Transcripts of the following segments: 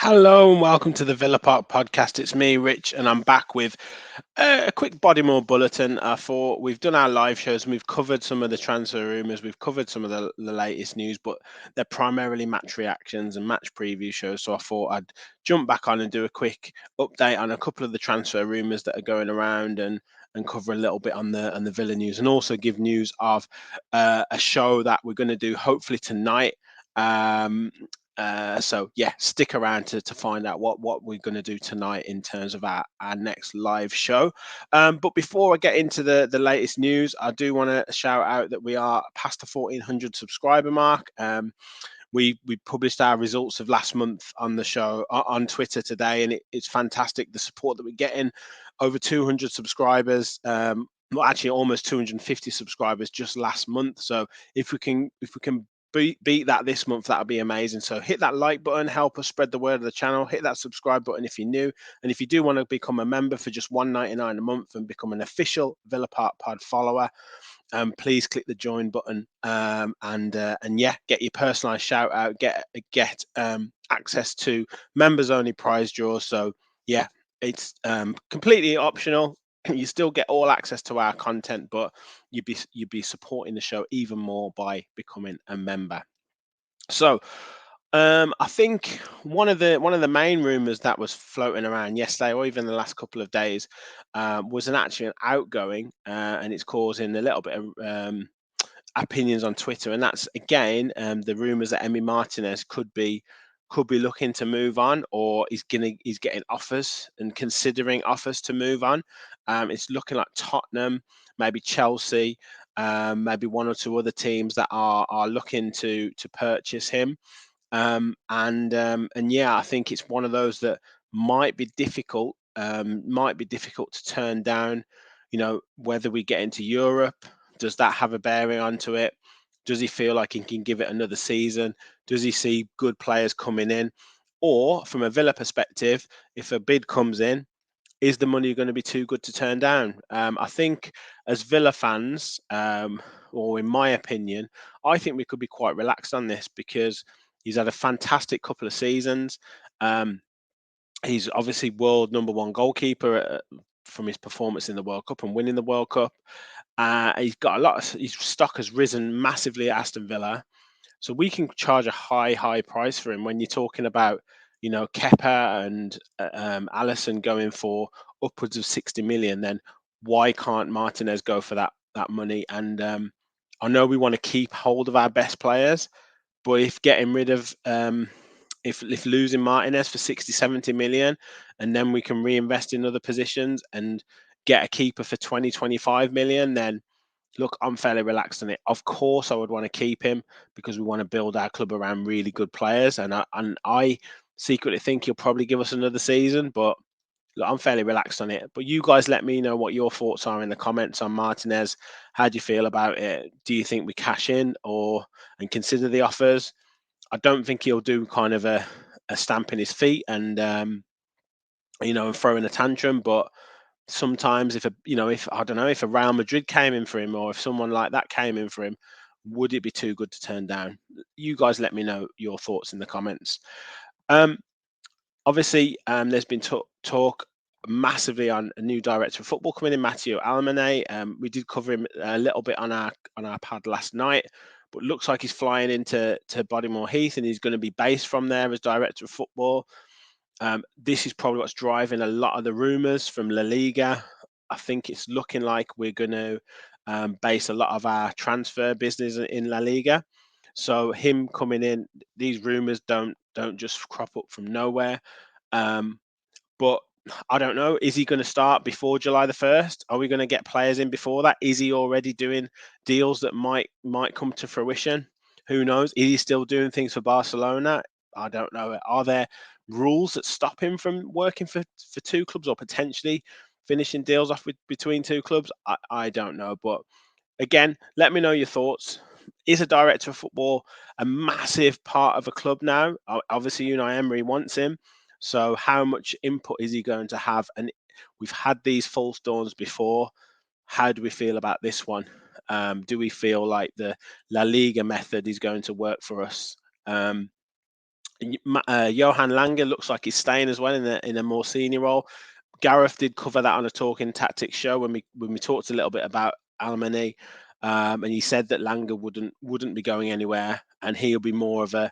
Hello and welcome to the Villa Park podcast. It's me, Rich, and I'm back with a quick Bodymoor Bulletin. For we've done our live shows and we've covered some of the transfer rumours, we've covered some of the latest news, but they're primarily match reactions and match preview shows. So I thought I'd jump back on and do a quick update on a couple of the transfer rumours that are going around and cover a little bit on the Villa news, and also give news of a show that we're going to do hopefully tonight. So yeah, stick around to find out what we're going to do tonight in terms of our next live show. But before I get into the latest news, I do want to shout out that we are past the 1,400 subscriber mark. We published our results of last month on the show on Twitter today, and it's fantastic the support that we're getting. Over 200 subscribers. Well, actually, almost 250 subscribers just last month. So if we can beat that this month, that would be amazing. So hit that like button, help us spread the word of the channel. Hit that subscribe button if you're new, and if you do want to become a member for just $1.99 a month and become an official Villa Park Pod follower, please click the join button, and yeah, get your personalized shout out, get access to members only prize draws. So yeah, it's completely optional. You still get all access to our content, but you'd be supporting the show even more by becoming a member. So I think one of the main rumors that was floating around yesterday, or even the last couple of days, was actually an outgoing, and it's causing a little bit of opinions on Twitter, and that's again the rumors that Emmy Martinez could be looking to move on, or he's getting offers and considering offers to move on. It's looking like Tottenham, maybe Chelsea, maybe one or two other teams that are looking to purchase him. And yeah, I think it's one of those that might be difficult to turn down. Whether we get into Europe, does that have a bearing onto it? Does he feel like he can give it another season? Does he see good players coming in? Or from a Villa perspective, if a bid comes in, is the money going to be too good to turn down? I think as Villa fans, or in my opinion, I think we could be quite relaxed on this because he's had a fantastic couple of seasons. Um, he's obviously world number one goalkeeper from his performance in the World Cup and winning the World Cup. He's got a lot of his stock has risen massively at Aston Villa, so we can charge a high price for him. When you're talking about, Kepa and Alisson going for upwards of 60 million, then why can't Martinez go for that money? And I know we want to keep hold of our best players, but if getting rid of if losing Martinez for 60, 70 million, and then we can reinvest in other positions and get a keeper for 20, 25 million, then look, I'm fairly relaxed on it. Of course, I would want to keep him because we want to build our club around really good players, and I secretly think he'll probably give us another season. But look, I'm fairly relaxed on it. But you guys, let me know what your thoughts are in the comments on Martinez. How do you feel about it? Do you think we cash in and consider the offers? I don't think he'll do kind of a stamp in his feet and throwing a tantrum, but sometimes if I don't know, if a Real Madrid came in for him, or if someone like that came in for him, would it be too good to turn down? You guys let me know your thoughts in the comments. Um, Obviously, there's been talk massively on a new director of football coming in, Alemany. We did cover him a little bit on our pad last night, but looks like he's flying to Bodymoor Heath, and he's going to be based from there as director of football. This is probably what's driving a lot of the rumours from La Liga. I think it's looking like we're going to base a lot of our transfer business in La Liga. So him coming in, these rumours don't just crop up from nowhere. Um, but I don't know. Is he going to start before July the 1st? Are we going to get players in before that? Is he already doing deals that might come to fruition? Who knows? Is he still doing things for Barcelona? I don't know. Are there rules that stop him from working for two clubs, or potentially finishing deals off between two clubs? I don't know. But again, let me know your thoughts. Is a director of football a massive part of a club now? Obviously, Unai Emery wants him. So how much input is he going to have? And we've had these false dawns before. How do we feel about this one? Do we feel like the La Liga method is going to work for us? Um, Johan Langer looks like he's staying as well in a more senior role. Gareth did cover that on a Talking Tactics show when we talked a little bit about Alemany, and he said that Langer wouldn't be going anywhere, and he'll be more of a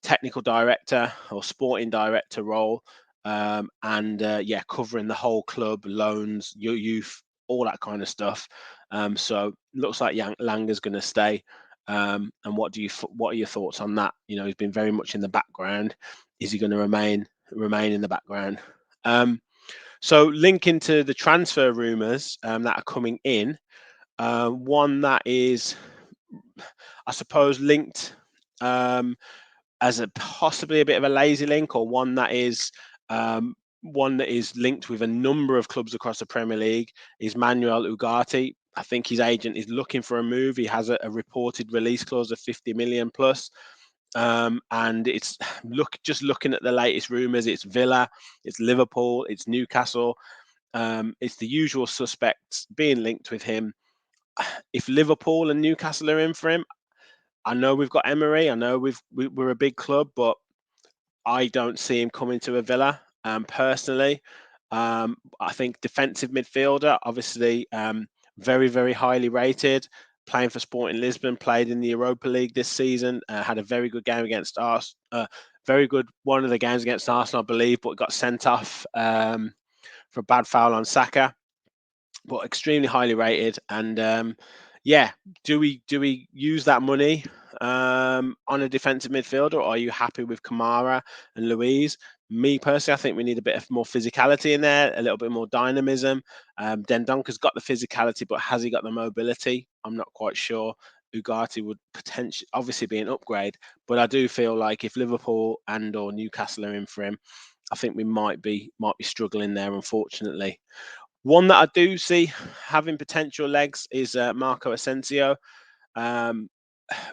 technical director or sporting director role, and yeah, covering the whole club, loans, youth, all that kind of stuff. So looks like Langer's going to stay. And what are your thoughts on that? You know, he's been very much in the background. Is he going to remain in the background? So linking to the transfer rumours that are coming in, one that is, I suppose, linked as a possibly a bit of a lazy link, or one that is linked with a number of clubs across the Premier League, is Manuel Ugarte. I think his agent is looking for a move. He has a reported release clause of 50 million plus. And it's just looking at the latest rumours, it's Villa, it's Liverpool, it's Newcastle. It's the usual suspects being linked with him. If Liverpool and Newcastle are in for him, I know we've got Emery. I know we're a big club, but I don't see him coming to a Villa. Personally, I think defensive midfielder, obviously, very very highly rated. Playing for Sporting Lisbon, played in the Europa League this season. Had a very good game against Arsenal. Very good one of the games against Arsenal, I believe, but got sent off for a bad foul on Saka. But extremely highly rated, and yeah, do we use that money on a defensive midfielder, or are you happy with Kamara and Louise? Me personally, I think we need a bit of more physicality in there, a little bit more dynamism. Dendonka's got the physicality, but has he got the mobility? I'm not quite sure. Ugarte would potentially, obviously, be an upgrade, but I do feel like if Liverpool and or Newcastle are in for him, I think we might be struggling there, unfortunately. One that I do see having potential legs is Marco Asensio. Um,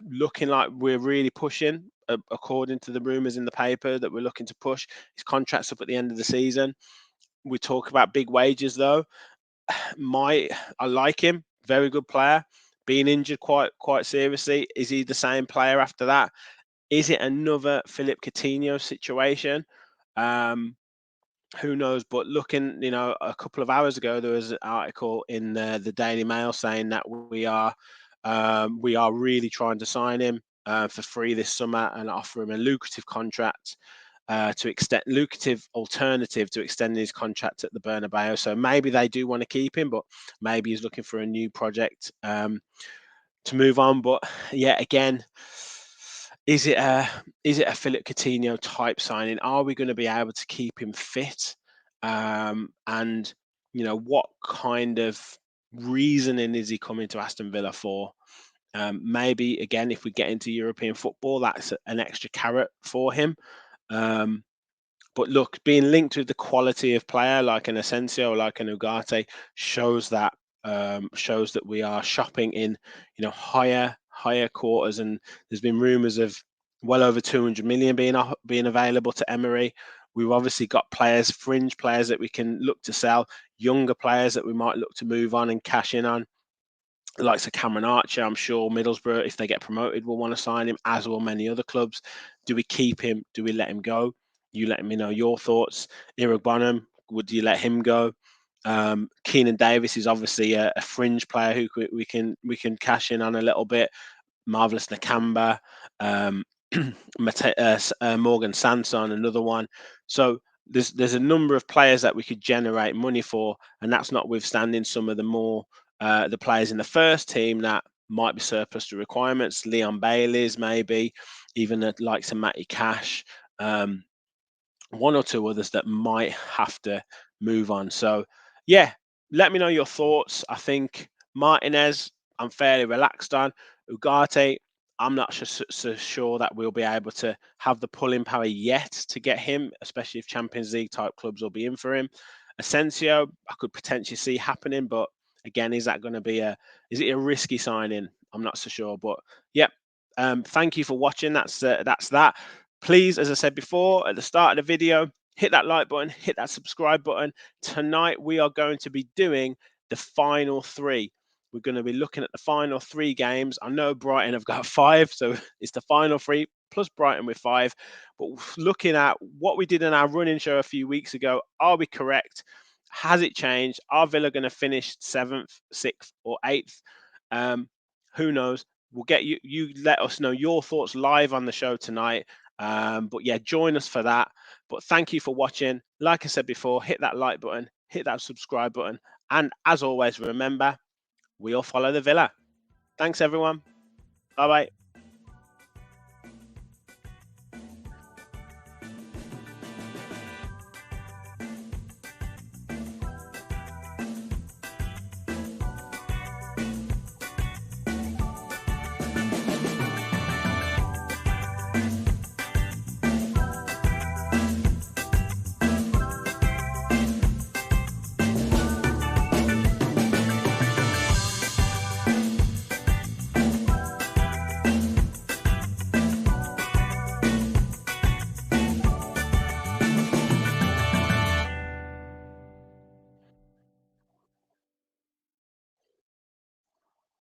Looking like we're really pushing, according to the rumours in the paper, that we're looking to push. His contract's up at the end of the season. We talk about big wages, though. I like him. Very good player. Being injured quite seriously. Is he the same player after that? Is it another Philip Coutinho situation? Who knows? But looking, a couple of hours ago, there was an article in the Daily Mail saying that we are really trying to sign him for free this summer and offer him a lucrative contract to extend lucrative alternative to extending his contract at the Bernabeu. So maybe they do want to keep him, but maybe he's looking for a new project to move on. But yeah, again, is it a Philip Coutinho type signing? Are we going to be able to keep him fit? And what kind of reasoning is he coming to Aston Villa for? Maybe again, if we get into European football, that's an extra carrot for him. But look, being linked with the quality of player like an Asencio, like an Ugarte, shows that we are shopping in higher quarters, and there's been rumours of well over 200 million being available to Emery. We've obviously got players, fringe players that we can look to sell, younger players that we might look to move on and cash in on. The likes of Cameron Archer, I'm sure Middlesbrough, if they get promoted, will want to sign him, as will many other clubs. Do we keep him? Do we let him go? You let me know your thoughts. Eric Bonham, would you let him go? Keenan Davis is obviously a fringe player who we can cash in on a little bit. Marvelous Nakamba, Morgan Sanson, another one. So there's a number of players that we could generate money for, and that's notwithstanding some of the more the players in the first team that might be surplus to requirements. Leon Bailey's maybe, even the likes of Matty Cash, one or two others that might have to move on. So yeah, let me know your thoughts. I think Martinez, I'm fairly relaxed on. Ugarte, I'm not so sure that we'll be able to have the pulling power yet to get him, especially if Champions League type clubs will be in for him. Asensio, I could potentially see happening, but again, is it a risky signing? I'm not so sure, but yep. Thank you for watching. That's that. Please, as I said before at the start of the video, hit that like button, hit that subscribe button. Tonight we are going to be doing the final three. We're going to be looking at the final three games. I know Brighton have got 5, so it's the final three. plus Brighton with 5. But looking at what we did in our running show a few weeks ago, are we correct? Has it changed? Are Villa going to finish 7th, 6th, or 8th? Who knows? We'll get you. You let us know your thoughts live on the show tonight. But yeah, join us for that. But thank you for watching. Like I said before, hit that like button, hit that subscribe button, and as always, remember, we all follow the Villa. Thanks, everyone. Bye bye.